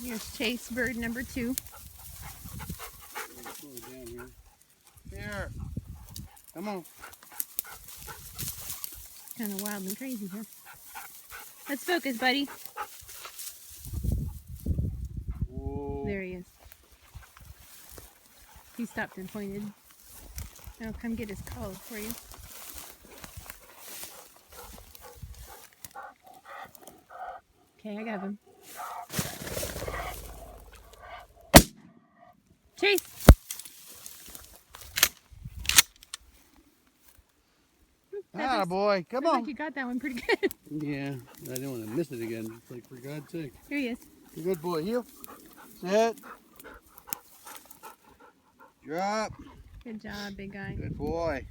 Here's Chase, bird number 2. Here. Come on. Kind of wild and crazy, huh? Let's focus, buddy. Whoa. There he is. He stopped and pointed. I'll come get his call for you. Okay, I got him. Chase! Ah, boy. Come on. Looks like you got that one pretty good. Yeah, I didn't want to miss it again. It's like, for God's sake. Here he is. You're a good boy. Heel. Sit. Drop. Good job, big guy. Good boy.